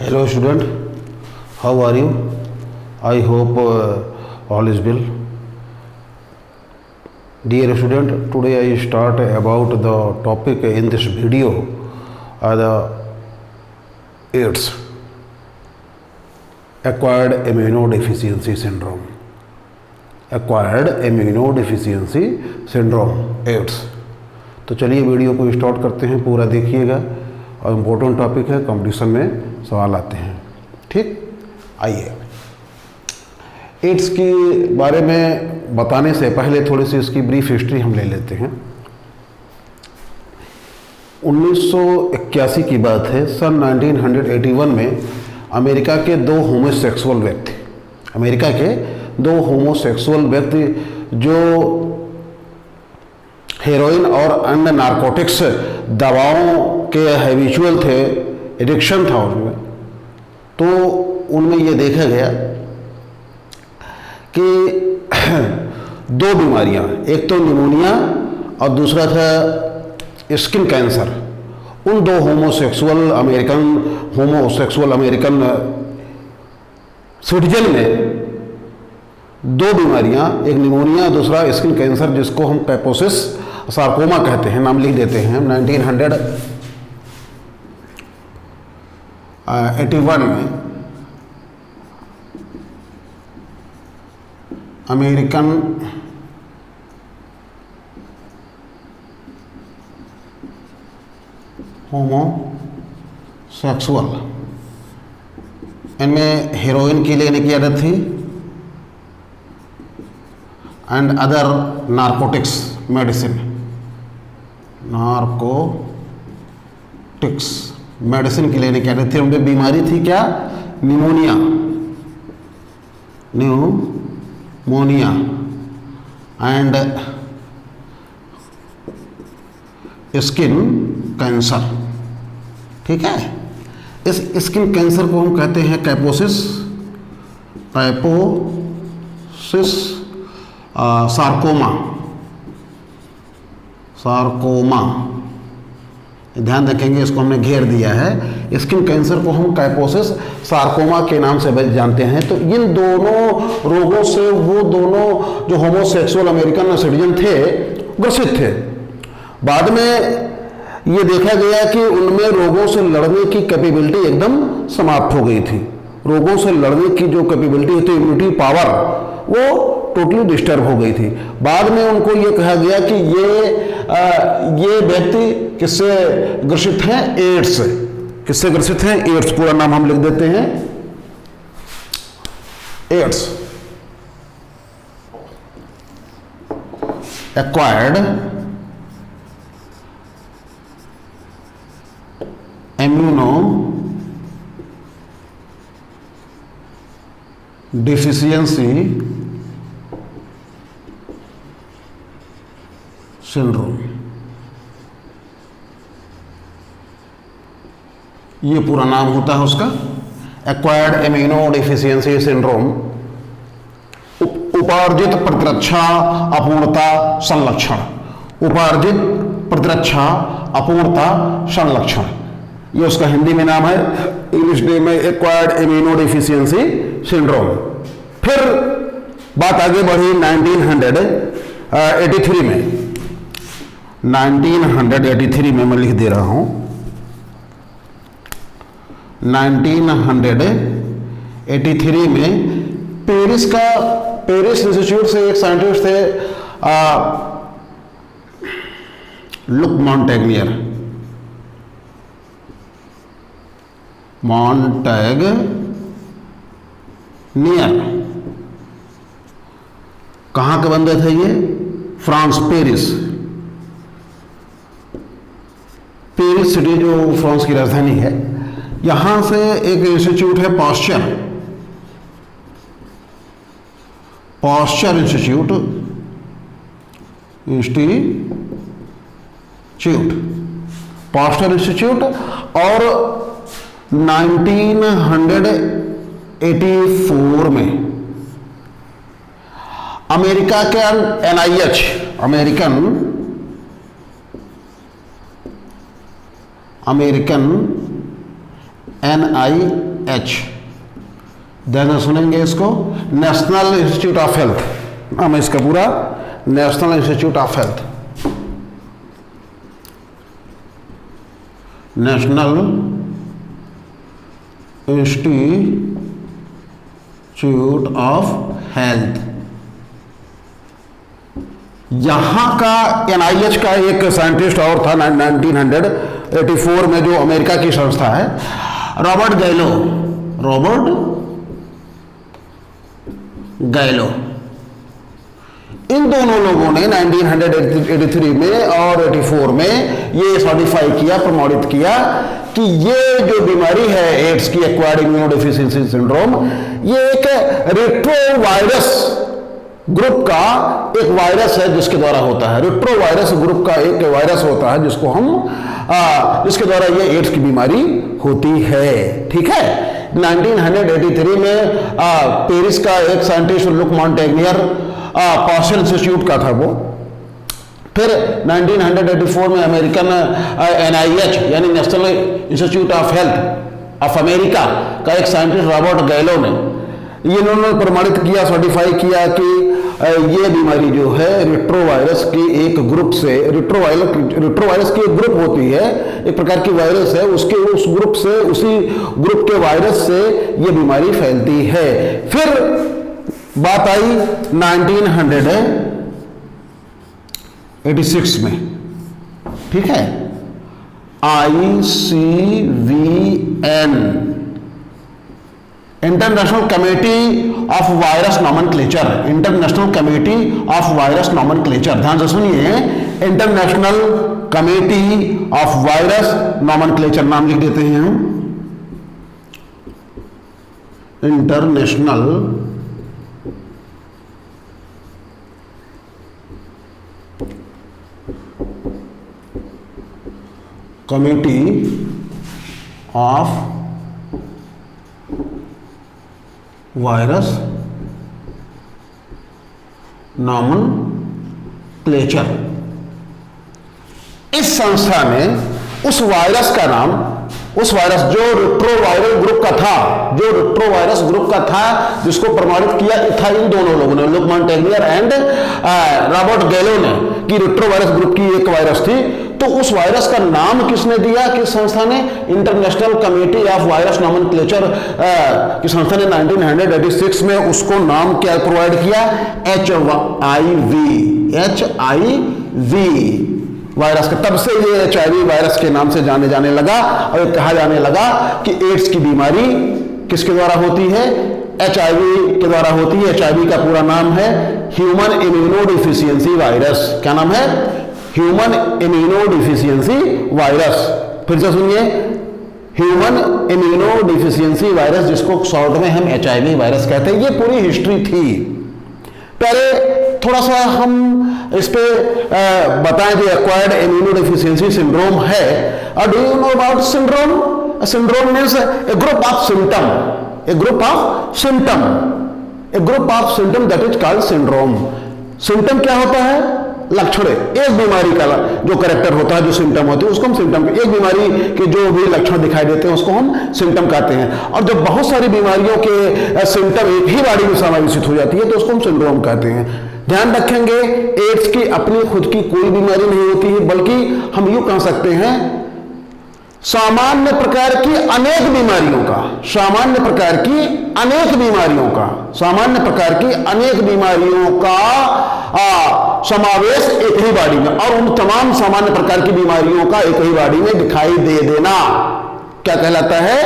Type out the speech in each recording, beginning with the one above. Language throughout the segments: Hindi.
Hello student, how are you? I hope all is well. Dear student, today I start about the topic in this video, the AIDS, acquired immunodeficiency syndrome. Acquired immunodeficiency syndrome, AIDS. तो चलिए वीडियो को स्टार्ट करते हैं, पूरा देखिएगा और इम्पोर्टेंट टॉपिक है, कंपटीशन में सवाल आते हैं। ठीक, आइए एड्स के बारे में बताने से पहले थोड़ी सी इसकी ब्रीफ हिस्ट्री हम ले लेते हैं। 1981 की बात है, सन 1981 में अमेरिका के दो होमोसेक्सुअल व्यक्ति, अमेरिका के दो होमोसेक्सुअल व्यक्ति जो हेरोइन और अन्य नारकोटिक्स दवाओं के हैबिचुअल थे, एडिक्शन था उनमें, तो उनमें ये देखा गया कि दो बीमारियां, एक तो निमोनिया और दूसरा था स्किन कैंसर, उन दो होमोसेक्सुअल अमेरिकन सिटीजन में दो बीमारियां, एक निमोनिया दूसरा स्किन कैंसर, जिसको हम कैपोसिस सार्कोमा कहते हैं, नाम लिख देते हैं। 1981 में अमेरिकन होमोसेक्सुअल, इनमें हेरोइन की लेने की आदत थी and other narcotics medicine, narcotics medicine की लेने की आदत थी। उनमें बीमारी थी क्या? Pneumonia, pneumonia and skin cancer. ठीक है, इस स्किन कैंसर को हम कहते हैं कैपोसिस सार्कोमा। ध्यान रखेंगे, इसको हमने घेर दिया है। स्किन कैंसर को हम कैपोसिस सार्कोमा के नाम से जानते हैं। तो इन दोनों रोगों से वो दोनों जो होमोसेक्सुअल अमेरिकन सिटीजन थे ग्रसित थे। बाद में ये देखा गया कि उनमें रोगों से लड़ने की कैपेबिलिटी एकदम समाप्त हो गई थी। रोगों से लड़ने की जो कैपेबिलिटी होती है, इम्यूनिटी पावर, वो टोटली डिस्टर्ब हो गई थी। बाद में उनको ये कहा गया कि ये व्यक्ति किससे ग्रसित हैं? एड्स से। किससे ग्रसित हैं? एड्स। पूरा नाम हम लिख देते हैं, AIDS, acquired immuno deficiency syndrome, ये पूरा नाम होता है उसका, एक्वायर्ड इम्यूनो डिफिशियंसी सिंड्रोम। उपार्जित प्रतिरक्षा अपूर्णता संलक्षण, उपार्जित प्रतिरक्षा अपूर्णता संलक्षण, ये उसका हिंदी में नाम है। इंग्लिश नेम है एक्वायर्ड इम्यूनो डिफिशियंसी सिंड्रोम। फिर बात आगे बढ़ी 1983 में। 1983 में मैं लिख दे रहा हूं, 1983 में पेरिस इंस्टीट्यूट से एक साइंटिस्ट थे, लुक मॉन्टेग्नियर, कहाँ के बंदे थे ये? फ्रांस, पेरिस सिटी जो फ्रांस की राजधानी है, यहां से एक इंस्टीट्यूट है पाश्चर इंस्टीट्यूट, और 1984 में अमेरिका के NIH, अमेरिकन NIH, ध्यान से सुनेंगे इसको, नेशनल इंस्टीट्यूट ऑफ हेल्थ नाम है इसका पूरा, national institute of health, national institute of health. यहां का NIH का एक साइंटिस्ट और था 1984 में, जो अमेरिका की संस्था है, रॉबर्ट गैलो। इन दोनों लोगों ने 1983 में और 84 में ये सर्टिफाई किया, प्रमाणित किया कि ये जो बीमारी है एड्स की, एक्वायर्ड इम्यूनोडेफिशिएंसी सिंड्रोम, ये एक रेट्रोवायरस ग्रुप का एक वायरस है जिसके द्वारा होता है। रेट्रोवायरस ग्रुप का एक वायरस होता है जिसको हम जिसके द्वारा ये एड्स की बीमारी होती है। ठीक है, 1983 में पेरिस का एक साइंटिस्ट लुक मॉन्टेग्नियर, पास्चर इंस्टीट्यूट का था वो। फिर 1984 में अमेरिकन NIH यानी national institute of health of America का एक साइंटिस्ट रॉबर्ट गैलो ने, इन्होंने प्रमाणित किया, सर्टिफाई किया कि ये बीमारी जो है रेट्रोवायरस की एक ग्रुप से, रेट्रोवायरस की एक ग्रुप होती है, एक प्रकार की वायरस है, उसके उस ग्रुप से, उसी ग्रुप के वायरस से ये बीमारी फैलती है। फिर बात आई 1986 में, ठीक है, ICVN, international committee of virus nomenclature, international committee of virus nomenclature, ध्यान से सुनिए, international committee of virus nomenclature नाम लिख देते हैं हम, international committee of virus nomenclature. इस संस्था ने उस वायरस का नाम, उस वायरस जो रेट्रोवायरल ग्रुप का था, जो रेट्रोवायरस ग्रुप का था, जिसको प्रमाणित किया था इन दोनों लोगों ने, लुक मॉन्टेग्नियर एंड रॉबर्ट गैलो ने, कि रेट्रोवायरस ग्रुप की एक वायरस थी। तो उस वायरस का नाम किसने दिया, किस संस्था ने? International committee of virus nomenclature की संस्था ने 1986 में उसको नाम क्या प्रोवाइड किया? HIV वायरस का। तब से ये HIV वायरस के नाम से जाने लगा और कहा जाने लगा कि एड्स की बीमारी किसके द्वारा होती है? HIV के द्वारा होती है। HIV का पूरा नाम है ह्यूमन इम्यूनोडेफिशिएंसी वायरस। क्या नाम है? Human immunodeficiency virus. फिर से सुनिए, ह्यूमन इम्यूनोडेफिशिएंसी वायरस, जिसको शॉर्ट में हम HIV वायरस कहते हैं। ये पूरी हिस्ट्री थी। पहले थोड़ा सा हम इस पे बताएं जो एक्वायर्ड इम्यूनोडेफिशिएंसी सिंड्रोम है। Do you know about syndrome? Syndrome means A group of symptom, A group of symptom, A group of symptom that is called syndrome. Symptom क्या होता है? लक्षण। एक बीमारी का जो कैरेक्टर होता है, जो सिम्टम होते हैं, उसको हम सिम्टम, एक बीमारी के जो भी लक्षण दिखाई देते हैं उसको हम सिम्टम कहते हैं। और जब बहुत सारी बीमारियों के सिम्टम एक ही बॉडी में समावेशित हो जाती है तो उसको हम सिंड्रोम कहते हैं। ध्यान रखेंगे, एड्स की अपनी खुद की कोई बीमारी नहीं होती है, बल्कि हम यूं कह सकते हैं सामान्य प्रकार की अनेक बीमारियों का, सामान्य प्रकार की अनेक बीमारियों का, सामान्य प्रकार की अनेक बीमारियों का समावेश एक ही बॉडी में, और उन तमाम सामान्य प्रकार की बीमारियों का एक ही बॉडी में दिखाई दे देना क्या कहलाता है?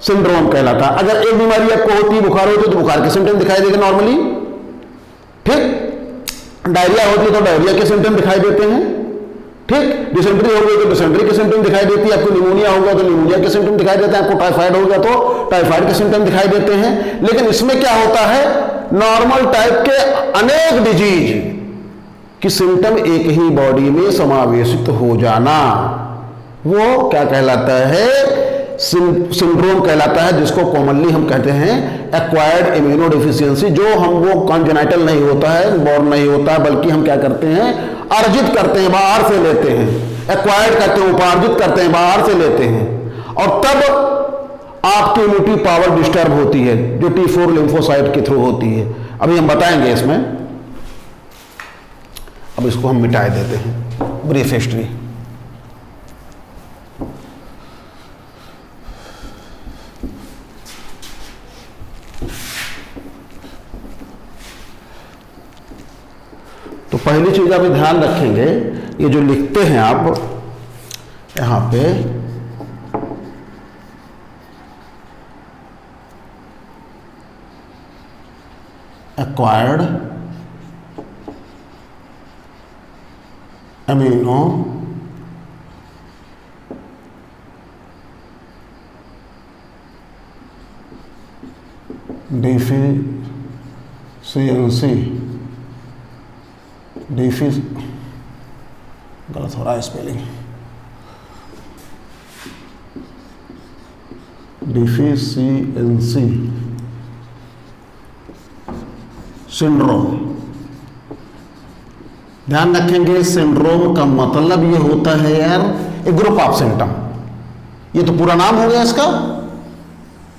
सिंड्रोम कहलाता है। अगर एक बीमारी आपको होती है, बुखार होती है, तो बुखार के सिम्टम दिखाई देगा नॉर्मली। ठीक, डायरिया होती है तो डायरिया के सिम्टम दिखाई देते हैं। ठीक, डिसेंट्री हो गई तो डिसेंट्री के सिम्टम दिखाई देती है। आपको निमोनिया होगा तो निमोनिया के सिम्टम दिखाई देते हैं। आपको टाइफाइड हो गया तो टाइफाइड के सिम्टम दिखाई देते हैं। लेकिन इसमें क्या होता है? नॉर्मल टाइप के अनेक डिजीज की सिम्टम एक ही बॉडी में समावेशित हो जाना, वो क्या कहलाता है? सिंड्रोम कहलाता है, जिसको कॉमनली हम कहते हैं एक्वायर्ड इम्यूनोडेफिशिएंसी। जो हम वो कॉन्जेनाइटल नहीं होता है, बॉर्न नहीं होता है, बल्कि हम क्या करते हैं? अर्जित करते हैं, बाहर से लेते हैं। एक्वायर्ड करते हैं, उपार्जित करते हैं, बाहर से लेते हैं। और तब आपकी इम्यूनिटी पावर डिस्टर्ब होती है, जो T4 लिम्फोसाइट के थ्रू होती है। अभी हम बताएंगे इसमें। अब इसको हम मिटा देते हैं, ब्रीफ हिस्ट्री। तो पहली चीज आप ध्यान रखेंगे, ये जो लिखते हैं आप यहां पे, एक्वायर्ड अमीनो डिफिशियंसी, गलत हो रहा है स्पेलिंग, डिफिशियंसी सिंड्रोम। ध्यान रखेंगे, सिंड्रोम का मतलब ये होता है यार ए ग्रुप ऑफ सिम्टम। ये तो पूरा नाम हो गया इसका,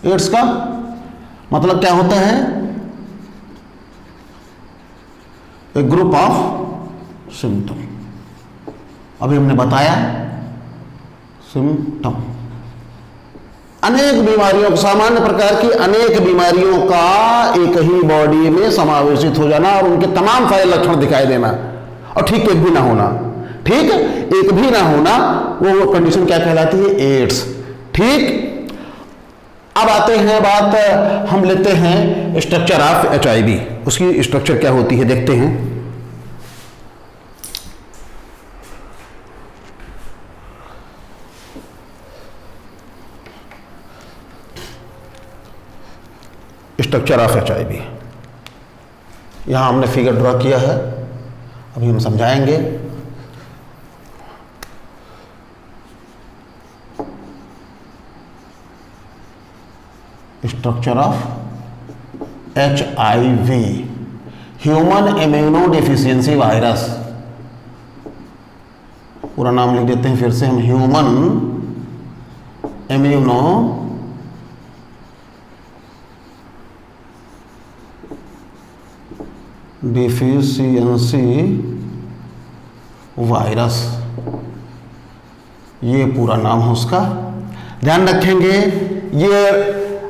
एड्स का मतलब क्या होता है, ए ग्रुप ऑफ सिम्टम। अभी हमने बताया सिम्टम, अनेक बीमारियों, सामान्य प्रकार की अनेक बीमारियों का एक ही बॉडी में समावेशित हो जाना और उनके तमाम सारे लक्षण दिखाई देना, और ठीक एक भी ना होना। ठीक, एक भी ना होना, वो कंडीशन क्या कहलाती है, एड्स। ठीक, अब आते हैं बात, हम लेते हैं स्ट्रक्चर ऑफ HIV। उसकी स्ट्रक्चर क्या होती है देखते हैं। स्ट्रक्चर ऑफ HIV, यहां हमने फिगर ड्रॉ किया है, अभी हम समझाएंगे। Structure of HIV, human immuno deficiency virus. पूरा नाम लिख देते हैं फिर से हम, ह्यूमन इम्यूनो डिफिशियंसी वायरस, ये पूरा नाम है उसका। ध्यान रखेंगे, ये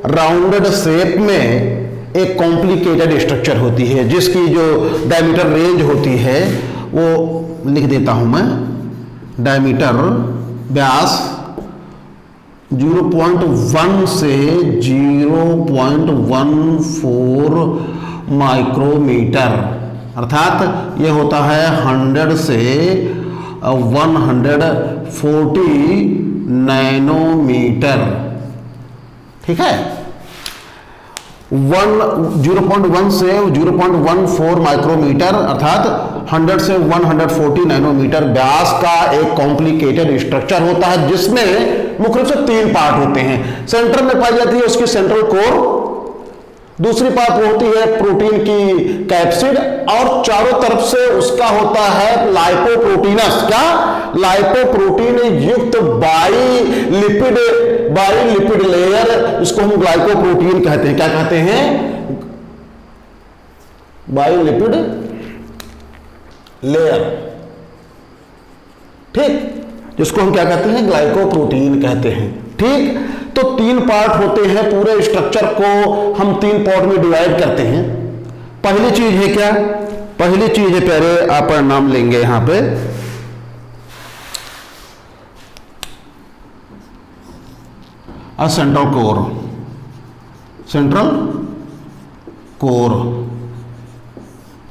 राउंडेड शेप में एक कॉम्प्लिकेटेड स्ट्रक्चर होती है, जिसकी जो डायमीटर रेंज होती है वो लिख देता हूं मैं। डायमीटर, व्यास 0.1 से 0.14 माइक्रोमीटर, अर्थात ये होता है 100 से 140 नैनोमीटर। ठीक है, 0.1 से 0.14 माइक्रोमीटर अर्थात 100 से 140 नैनोमीटर व्यास का एक कॉम्प्लिकेटेड स्ट्रक्चर होता है, जिसमें मुख्य रूप से 3 पार्ट होते हैं। सेंटर में पाई जाती है उसकी सेंट्रल कोर, दूसरी बात वो होती है प्रोटीन की कैप्सिड, और चारों तरफ से उसका होता है लाइपोप्रोटीनस। क्या? लाइपोप्रोटीन युक्त बाइलिपिड लेयर, इसको हम ग्लाइकोप्रोटीन कहते हैं। क्या कहते हैं? Bilipid layer. ठीक, जिसको हम क्या कहते हैं? ग्लाइकोप्रोटीन कहते हैं। ठीक, तो 3 पार्ट होते हैं। पूरे स्ट्रक्चर को हम 3 पार्ट में डिवाइड करते हैं। पहली चीज है क्या? पहली चीज है, पहले आप नाम लेंगे यहां पे, सेंट्रल कोर। सेंट्रल कोर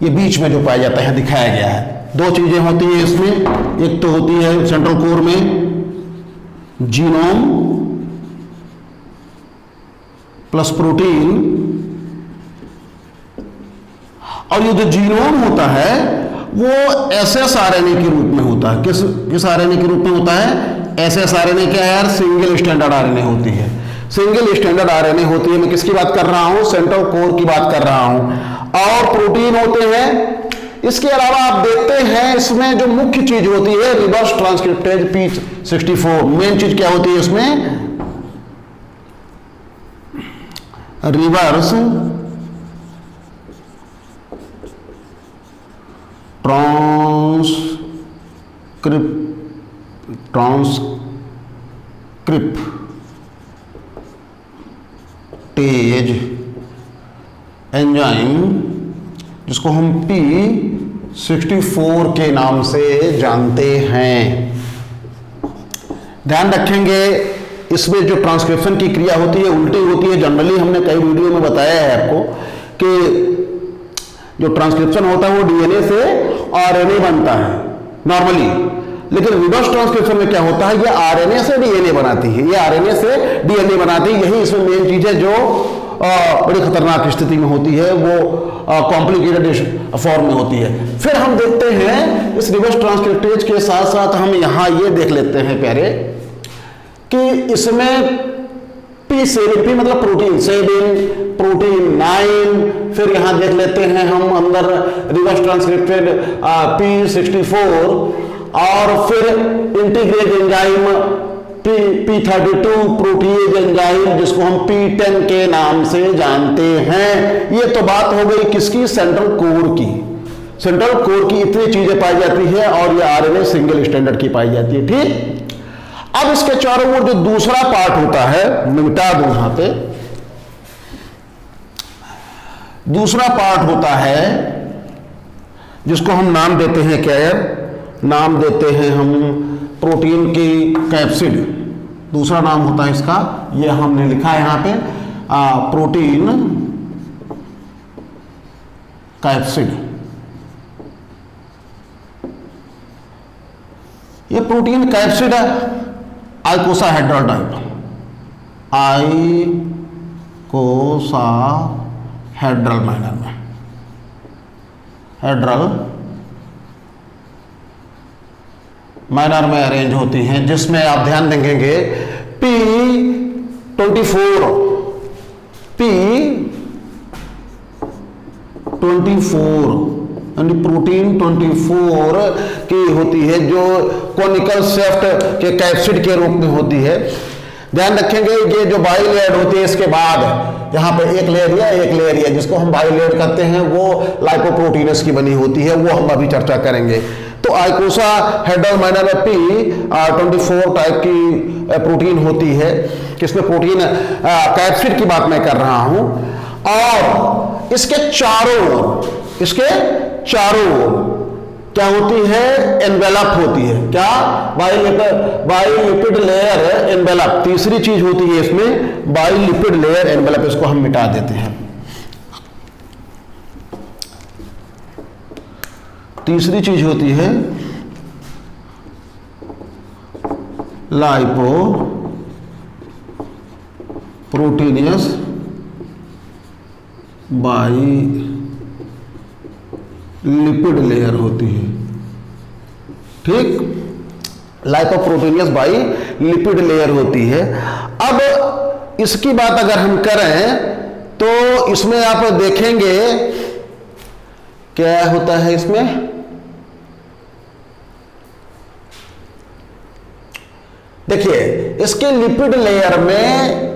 ये बीच में जो पाया जाता है, दिखाया गया है। 2 चीजें होती हैं इसमें, एक तो होती है सेंट्रल कोर में जीनोम प्लस प्रोटीन, और ये जो जीनोम होता है वो एसएसआरएनए के रूप में होता है। किस आरएनए के रूप में होता है? एसएसआरएनए क्या है यार? सिंगल स्टैंडर्ड आरएनए होती है। सिंगल स्टैंडर्ड आरएनए होती है। मैं किसकी बात कर रहा हूं? सेंट्रल कोर की बात कर रहा हूं। और प्रोटीन होते हैं। इसके अलावा आप देखते हैं इसमें जो मुख्य चीज होती है रिवर्स ट्रांसक्रिप्टेज P64। मेन चीज क्या होती है इसमें? रिवर्स ट्रांसक्रिप्टेज एंजाइम, जिसको हम P64 के नाम से जानते हैं। ध्यान रखेंगे इसमें जो ट्रांसक्रिप्शन की क्रिया होती है उल्टी होती है। जनरली हमने कई वीडियो में बताया है आपको कि जो ट्रांसक्रिप्शन होता है वो डीएनए से आरएनए बनता है नॉर्मली, लेकिन रिवर्स ट्रांसक्रिप्शन में क्या होता है, ये आरएनए से डीएनए बनाती है, ये आरएनए से डीएनए बनाती है। यही इसमें मेन चीज है जो बड़ी खतरनाक स्थिति में होती है, वो कॉम्प्लिकेटेड फॉर्म में होती है। फिर हम देखते हैं इस रिवर्स ट्रांसक्रिप्टेज के साथ साथ हम यहां ये देख लेते हैं प्यारे कि इसमें P7 मतलब प्रोटीन 7, प्रोटीन 9, फिर यहां देख लेते हैं हम अंदर रिवर्स ट्रांसक्रिप्टेड P64 और फिर integrase enzyme P32 protease enzyme, जिसको हम P10 के नाम से जानते हैं। ये तो बात हो गई किसकी, सेंट्रल कोर की। सेंट्रल कोर की इतनी चीजें पाई जाती है और ये आरएनए सिंगल स्टैंडर्ड की पाई जाती है। ठीक, अब इसके चारों ओर जो दूसरा पार्ट होता है, मैं मिटा दूं यहां पे, दूसरा पार्ट होता है जिसको हम नाम देते हैं क्या यार, नाम देते हैं हम प्रोटीन की कैप्सिड। दूसरा नाम होता है इसका, ये हमने लिखा है यहां पे प्रोटीन कैप्सिड। ये प्रोटीन कैप्सिड है आइकोसाहेड्रल टाइप, आइकोसाहेड्रल मैनर में, हेड्रल मैनर में अरेंज होती हैं, जिसमें आप ध्यान देंगे P24 यानी प्रोटीन 24 की होती है, जो कोनिकल शेफ्ट के कैप्सिड के रूप में होती है। ध्यान रखेंगे ये जो बाइलेयर होती है, इसके बाद यहाँ पे एक लेयर या जिसको हम बाइलेयर कहते हैं, वो लाइपोप्रोटीनस की बनी होती है, वो हम अभी चर्चा करेंगे। तो आइकोसाहेड्रल मैनर में P24 टाइप की प्रोटीन होती है, किसमें प्रोटीन कैप्सिड की बात मैं कर रहा हूं। और इसके चारों क्या होती है, एनवेलप होती है। क्या, बाइलिपिड लेयर एनवेलप। तीसरी चीज होती है इसमें बाइलिपिड लेयर एनवेलप, इसको हम मिटा देते हैं। तीसरी चीज होती है लाइपोप्रोटीनियस बाइलिपिड लेयर होती है। ठीक, लाइपोप्रोटीनियस बाइलिपिड लेयर होती है। अब इसकी बात अगर हम करें तो इसमें आप देखेंगे क्या होता है इसमें, देखिए इसके लिपिड लेयर में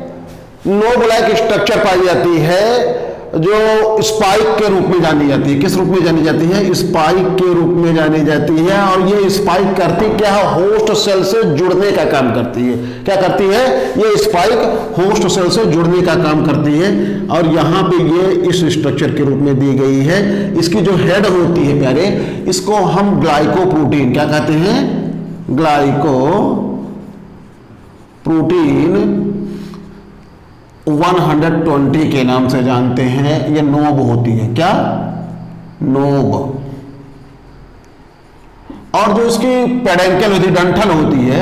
नो ब्लैक स्ट्रक्चर पाई जाती है, जो स्पाइक के रूप में जानी जाती है। किस रूप में जानी जाती है, स्पाइक के रूप में जानी जाती है। और ये स्पाइक करती क्या है, होस्ट सेल से जुड़ने का काम करती है। क्या करती है, ये स्पाइक होस्ट सेल से जुड़ने का काम करती है। और यहां पे ये इस स्ट्रक्चर के रूप में दी गई है। इसकी जो हेड होती है प्यारे, इसको हम ग्लाइकोप्रोटीन क्या कहते हैं, ग्लाइकोप्रोटीन 120 के नाम से जानते हैं। ये नोब होती है, क्या, नोब। और जो इसकी पेडेंकल होती है, डंठल होती है,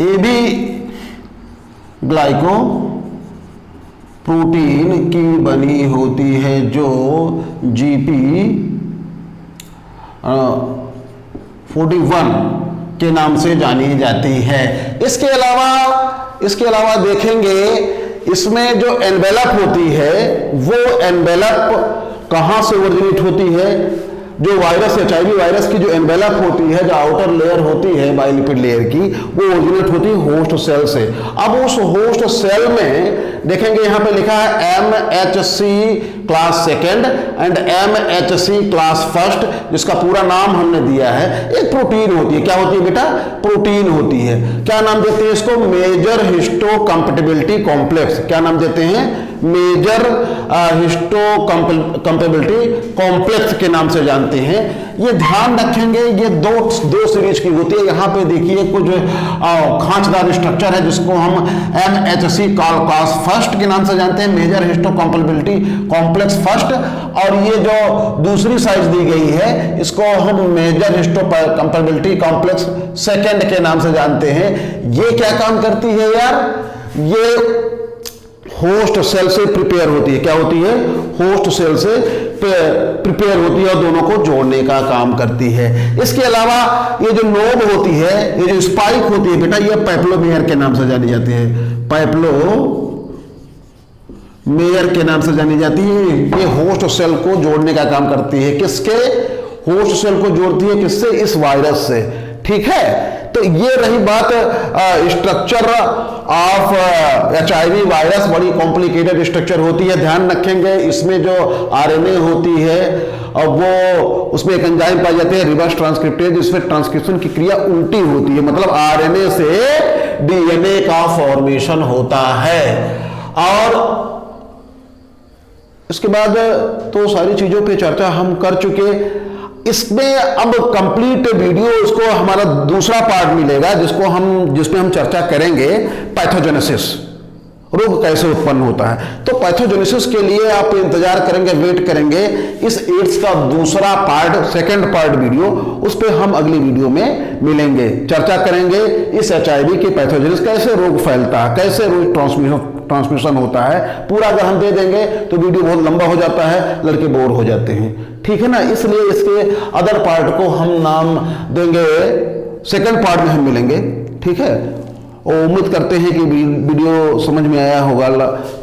ये भी ग्लाइकोप्रोटीन की बनी होती है, जो GP41 के नाम से जानी जाती है। इसके अलावा देखेंगे इसमें जो एनवेलप होती है, वो एनवेलप कहां से ओरिजिनेट होती है, जो वायरस HIV वायरस की जो एनवेलप होती है, जो आउटर लेयर होती है बायोलिपिड लेयर की, वो ओरिजिनेट होती है होस्ट सेल से। अब उस होस्ट सेल में देखेंगे यहाँ पे लिखा है MHC class second and MHC class first, जिसका पूरा नाम हमने दिया है। एक प्रोटीन होती है, क्या होती है बेटा? प्रोटीन होती है। क्या नाम देते हैं इसको? Major histocompatibility complex. क्या नाम देते हैं? मेजर हिस्टोकम्पैटिबिलिटी कॉम्प्लेक्स के नाम से जानते हैं। ये ध्यान रखेंगे, ये दो सीरीज की होती है। यहाँ पे देखिए कुछ खांचदार स्ट्रक्चर है जिसको हम MHC क्लास फर्स्ट के नाम से जानते हैं, मेजर हिस्टोकम्पैटिबिलिटी कॉम्प्लेक्स फर्स्ट। और ये जो दूसरी साइज दी गई है इसको हम मेजर हिस्टोकम्पैटिबिलिटी कॉम्प्लेक्स सेकेंड के नाम से जानते हैं। ये क्या काम करती है यार? ये होस्ट सेल से प्रिपेयर होती है। क्या होती है? होस्ट सेल से प्रिपेयर होती है और दोनों को जोड़ने का काम करती है। इसके अलावा ये जो नोब होती है, ये जो स्पाइक होती है बेटा, ये पैप्लोमेयर के नाम से जानी जाती है। पैप्लोमेयर के नाम से जानी जाती है। ये होस्ट सेल को जोड़ने का काम करती है। किसके? होस्ट सेल को जोड़ती है किससे? इस वायरस से। ठीक है, तो ये रही बात स्ट्रक्चर ऑफ HIV वायरस। बड़ी कॉम्प्लिकेटेड स्ट्रक्चर होती है, ध्यान रखेंगे। इसमें जो RNA होती है और वो उसमें एक एंजाइम पाई जाती है रिवर्स ट्रांसक्रिप्टेज, जिसमें ट्रांसक्रिप्शन की क्रिया उल्टी होती है, मतलब RNA से DNA का फॉर्मेशन होता है। और इसके बाद तो सारी चीजों पे चर्चा हम कर चुके। इसमें अब कंप्लीट वीडियो, इसको हमारा दूसरा पार्ट मिलेगा जिसमें हम चर्चा करेंगे पैथोजेनेसिस, रोग कैसे उत्पन्न होता है। तो पैथोजेनेसिस के लिए आप इंतजार करेंगे, वेट करेंगे। इस एड्स का दूसरा पार्ट, सेकंड पार्ट वीडियो, उस पर हम अगली वीडियो में मिलेंगे, चर्चा करेंगे इस HIV की पैथोजेनेसिस, कैसे रोग फैलता है, कैसे रोग ट्रांसमिशन होता है। पूरा अगर हम दे देंगे तो वीडियो बहुत लंबा हो जाता है, लड़के बोर हो जाते हैं। ठीक है ना, इसलिए इसके अदर पार्ट को हम नाम देंगे, सेकंड पार्ट में हम मिलेंगे। ठीक है, और उम्मीद करते हैं कि वीडियो समझ में आया होगा।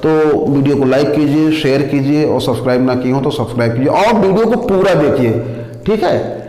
तो वीडियो को लाइक कीजिए, शेयर कीजिए और सब्सक्राइब ना किए हो तो सब्सक्राइब कीजिए और वीडियो को पूरा देखिए। ठीक है।